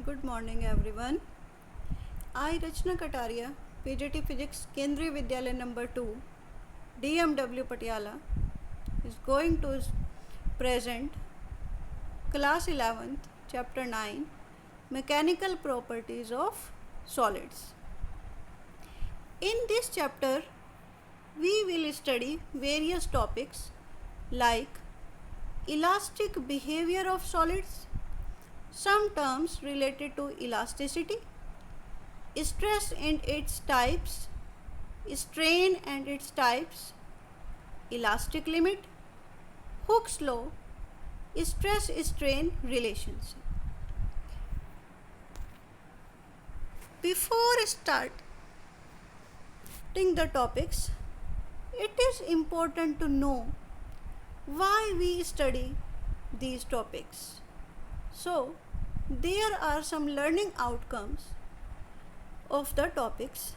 Good morning everyone. I Rachna Kataria, PGT Physics Kendriya Vidyalaya number 2, DMW Patiala is going to present class 11th chapter 9 mechanical properties of solids. In this chapter we will study various topics like elastic behavior of solids, some terms related to elasticity, stress and its types, strain and its types, elastic limit, Hooke's law, stress strain relationship. Before starting the topics, it is important to know why we study these topics. So, there are some learning outcomes of the topics.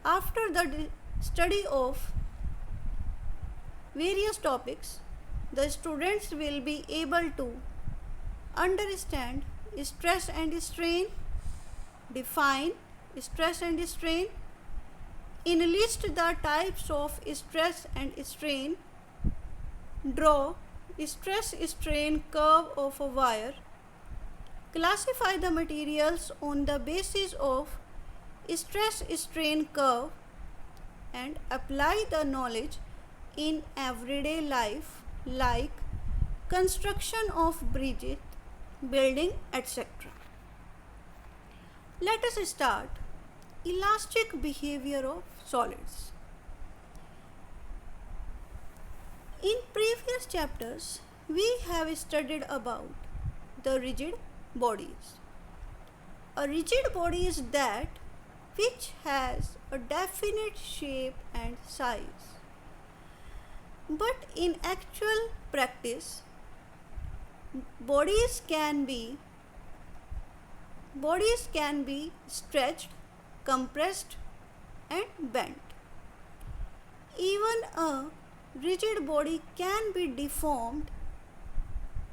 After the study of various topics, the students will be able to understand stress and strain, define stress and strain, enlist the types of stress and strain, draw stress strain curve of a wire, classify the materials on the basis of stress strain curve, and apply the knowledge in everyday life like construction of bridges, building, etc. Let us start elastic behavior of solids. In previous chapters, we have studied about the rigid bodies. A rigid body is that which has a definite shape and size. But in actual practice, bodies can be stretched, compressed, and bent. Even a rigid body can be deformed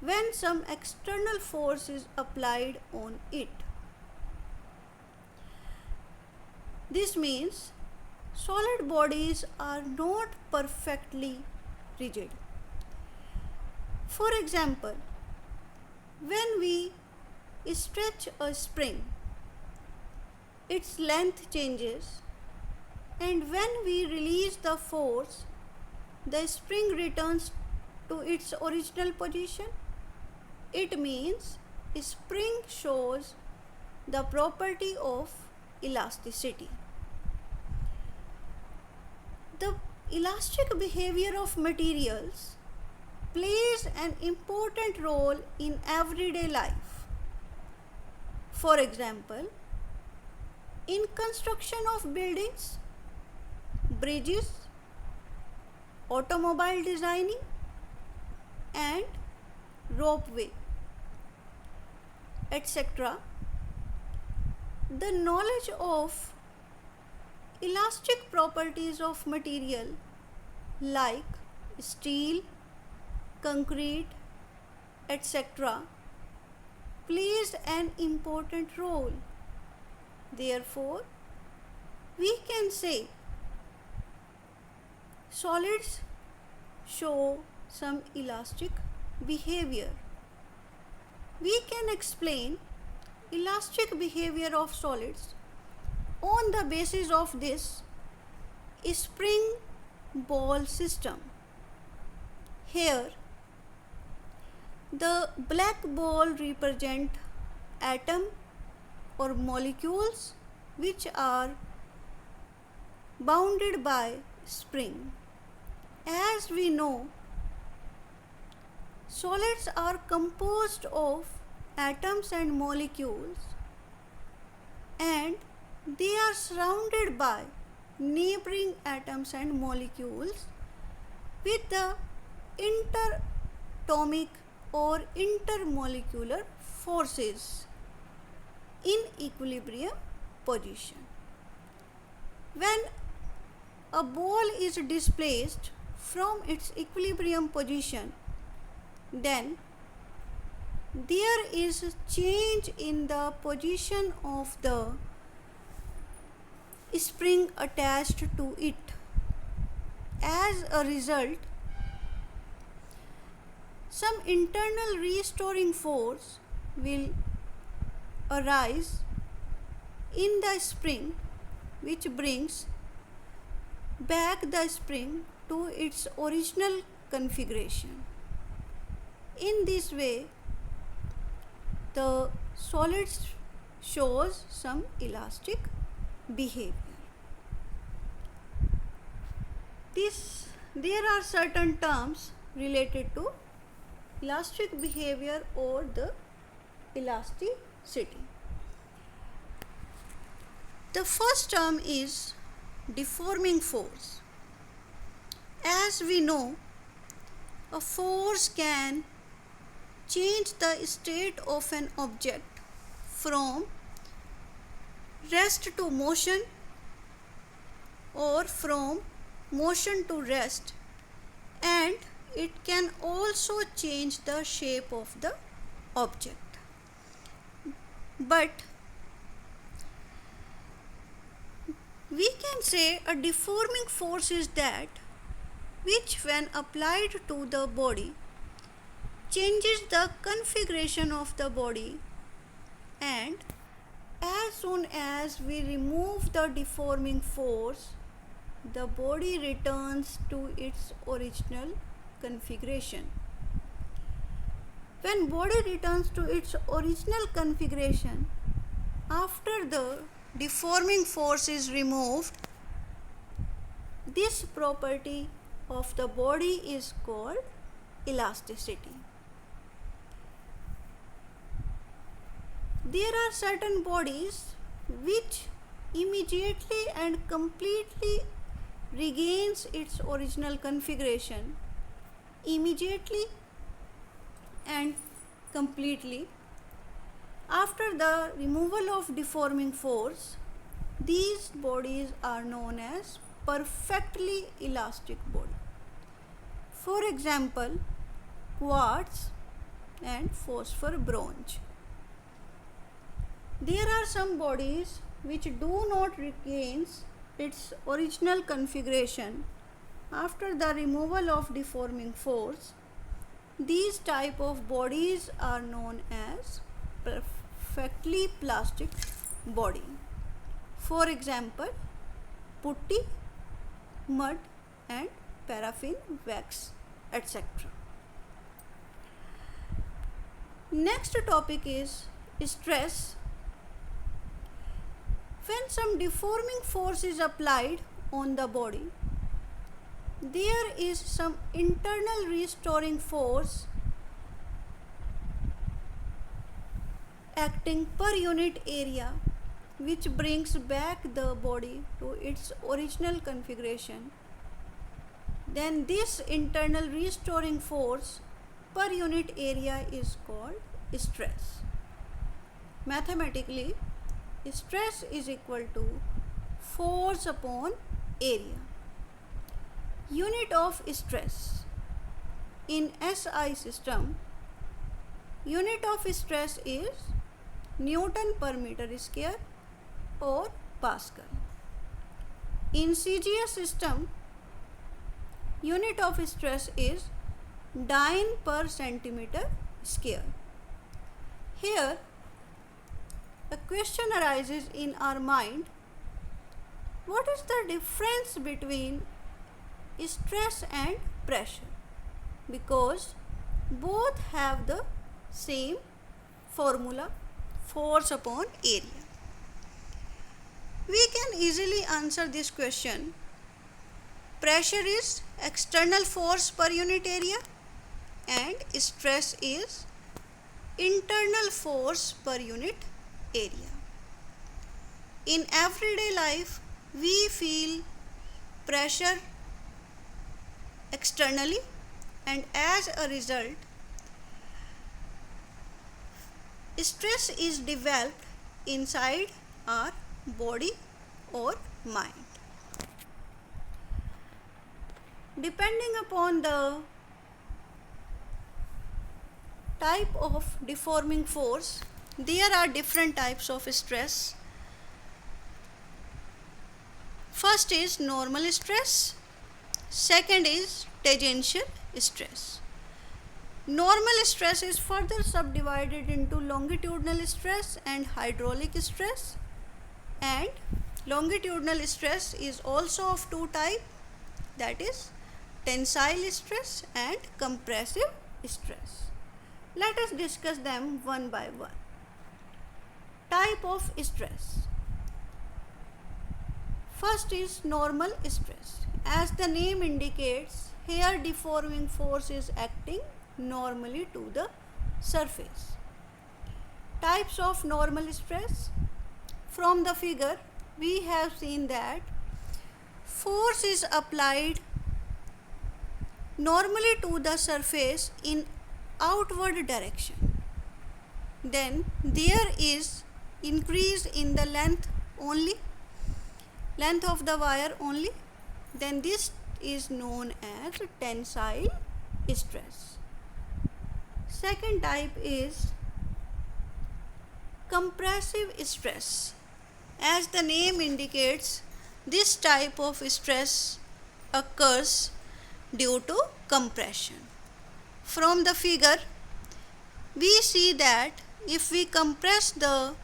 when some external force is applied on it. This means solid bodies are not perfectly rigid. For example, when we stretch a spring, its length changes, and when we release the force, the spring returns to its original position. It means spring shows the property of elasticity. The elastic behavior of materials plays an important role in everyday life. For example, in construction of buildings, bridges, automobile designing, and ropeway, etc., the knowledge of elastic properties of material like steel, concrete, etc., plays an important role. Therefore, we can say solids show some elastic behavior. We can explain elastic behavior of solids on the basis of this spring ball system. Here, the black ball represent atom or molecules which are bounded by spring. As we know, solids are composed of atoms and molecules, and they are surrounded by neighboring atoms and molecules with the interatomic or intermolecular forces in equilibrium position. When a ball is displaced from its equilibrium position, then there is a change in the position of the spring attached to it. As a result, some internal restoring force will arise in the spring, which brings back the spring to its original configuration. In this way, the solid shows some elastic behavior. There are certain terms related to elastic behavior or the elasticity. The first term is deforming force. As we know, a force can change the state of an object from rest to motion or from motion to rest, and it can also change the shape of the object. But we can say a deforming force is that which, when applied to the body, changes the configuration of the body, and as soon as we remove the deforming force, the body returns to its original configuration. When body returns to its original configuration, after the deforming force is removed, this property of the body is called elasticity. There are certain bodies which immediately and completely regains its original configuration, immediately and completely. After the removal of deforming force, these bodies are known as perfectly elastic body. For example, quartz and phosphor bronze. There are some bodies which do not regain its original configuration after the removal of deforming force. These type of bodies are known as perfectly plastic body. For example, putty, mud and paraffin wax, etc. Next topic is stress. When some deforming force is applied on the body, there is some internal restoring force acting per unit area, which brings back the body to its original configuration. Then this internal restoring force per unit area is called stress. Mathematically, stress is equal to force upon area. Unit of stress. In SI system, unit of stress is Newton per meter square or Pascal. In CGS system, unit of stress is dyne per centimeter square. Here, a question arises in our mind: what is the difference between stress and pressure? Because both have the same formula, force upon area. We can easily answer this question. Pressure is external force per unit area and stress is internal force per unit area. In everyday life, we feel pressure externally, and as a result, stress is developed inside our body or mind. Depending upon the type of deforming force, there are different types of stress. First is normal stress, second is tangential stress. Normal stress is further subdivided into longitudinal stress and hydraulic stress, and longitudinal stress is also of two types, that is tensile stress and compressive stress. Let us discuss them one by one. Type of stress. First is normal stress. As the name indicates, here deforming force is acting normally to the surface. Types of normal stress. From the figure, we have seen that force is applied normally to the surface in outward direction. Then there is increase in the length of the wire only. Then this is known as tensile stress. Second type is compressive stress. As the name indicates, this type of stress occurs due to compression. From the figure, we see that if we compress the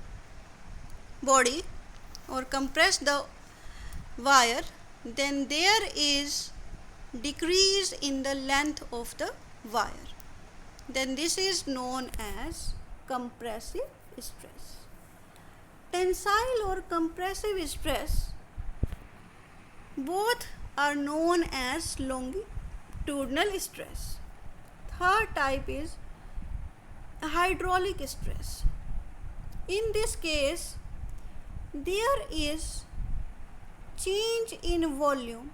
body or compress the wire, then there is decrease in the length of the wire. Then this is known as compressive stress. Tensile or compressive stress, both are known as longitudinal stress. Third type is hydraulic stress. In this case, there is change in volume,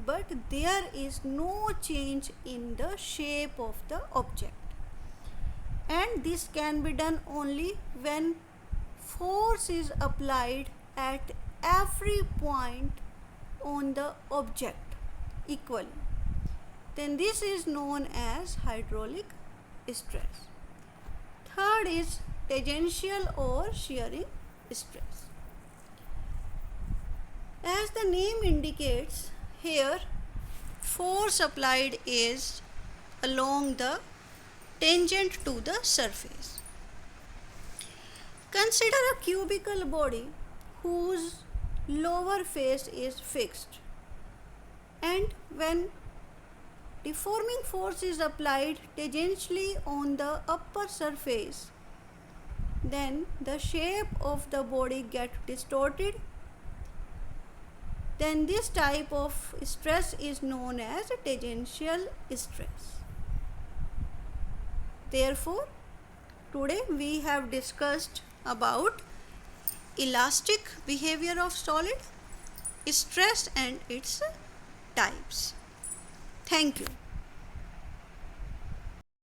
but there is no change in the shape of the object. And this can be done only when force is applied at every point on the object equally. Then this is known as hydraulic stress. Third is tangential or shearing stress. As the name indicates, here force applied is along the tangent to the surface. Consider a cubical body whose lower face is fixed, and when deforming force is applied tangentially on the upper surface, then the shape of the body gets distorted. Then this type of stress is known as tangential stress. Therefore, today we have discussed about elastic behavior of solid, stress and its types. Thank you.